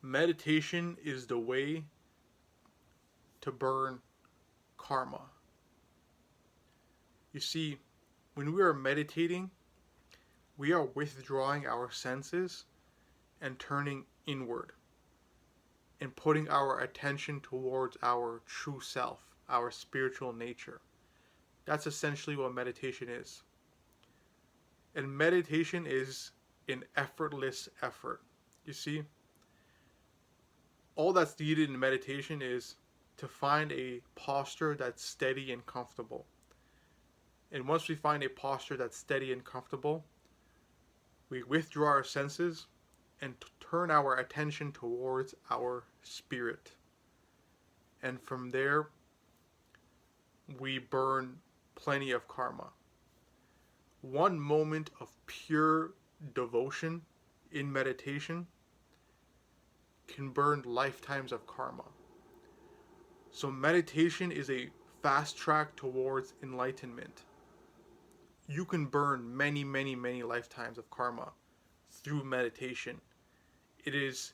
Meditation is the way to burn karma. You see, when we are meditating, we are withdrawing our senses and turning inward and putting our attention towards our true self, our spiritual nature. That's essentially what meditation is. And meditation is an effortless effort. You see, all that's needed in meditation is to find a posture that's steady and comfortable. And once we find a posture that's steady and comfortable, we withdraw our senses and turn our attention towards our spirit. And from there, we burn plenty of karma. One moment of pure devotion in meditation can burn lifetimes of karma. So meditation is a fast track towards enlightenment. You can burn many, many, many lifetimes of karma through meditation. It is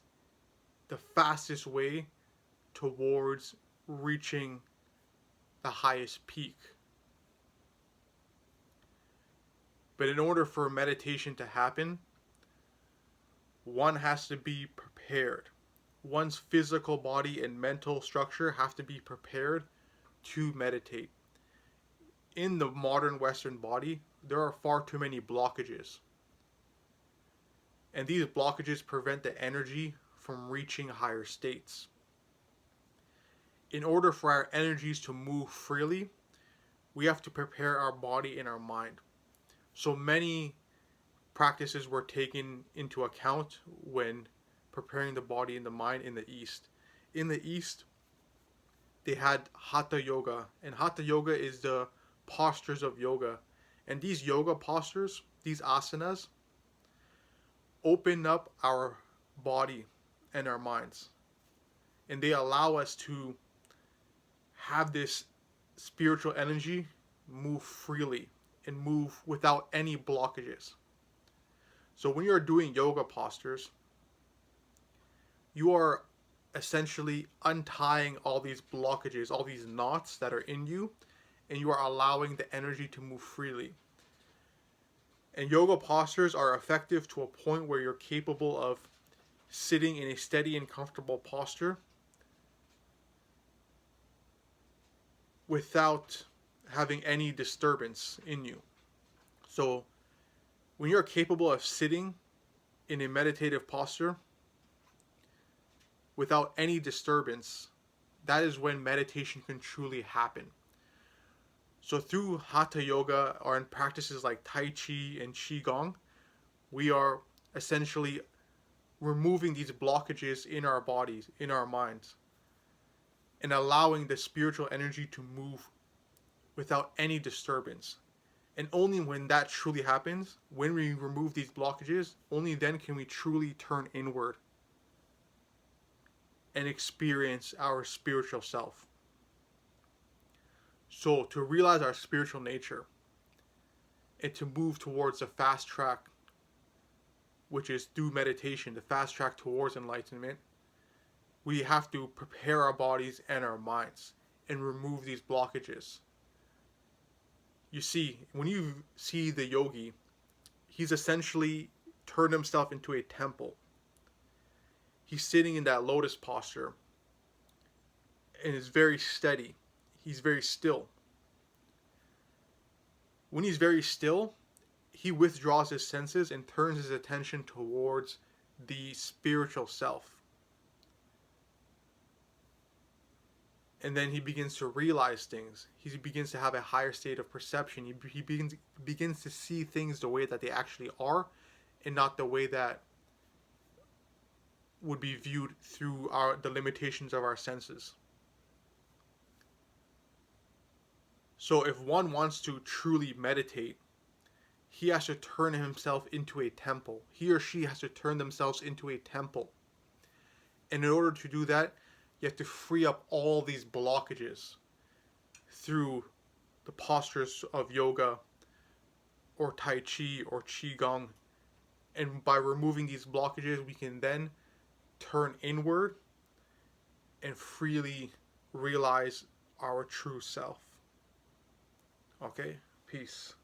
the fastest way towards reaching the highest peak. But in order for meditation to happen, one has to be prepared. One's physical body and mental structure have to be prepared to meditate. In the modern Western body, there are far too many blockages. And these blockages prevent the energy from reaching higher states. In order for our energies to move freely, we have to prepare our body and our mind. So many practices were taken into account when preparing the body and the mind in the East. In the East, they had Hatha Yoga, and Hatha Yoga is the postures of yoga. And these yoga postures, these asanas, open up our body and our minds. And they allow us to have this spiritual energy move freely and move without any blockages. So when you're doing yoga postures, you are essentially untying all these blockages, all these knots that are in you, and you are allowing the energy to move freely. And yoga postures are effective to a point where you're capable of sitting in a steady and comfortable posture without having any disturbance in you. So when you're capable of sitting in a meditative posture without any disturbance, that is when meditation can truly happen. So through Hatha Yoga or in practices like Tai Chi and Qigong, we are essentially removing these blockages in our bodies, in our minds, and allowing the spiritual energy to move without any disturbance. And only when that truly happens, when we remove these blockages, only then can we truly turn inward and experience our spiritual self. So to realize our spiritual nature and to move towards the fast track, which is through meditation, the fast track towards enlightenment, we have to prepare our bodies and our minds and remove these blockages. You see, when you see the yogi, he's essentially turned himself into a temple. He's sitting in that lotus posture and is very steady. He's very still. When he's very still, he withdraws his senses and turns his attention towards the spiritual self. And then he begins to realize things. He begins to have a higher state of perception. He begins to see things the way that they actually are and not the way that would be viewed through the limitations of our senses. So if one wants to truly meditate, he has to turn himself into a temple. He or she has to turn themselves into a temple. And in order to do that, you have to free up all these blockages through the postures of yoga or Tai Chi or Qigong. And by removing these blockages, we can then turn inward and freely realize our true self. Okay? Peace.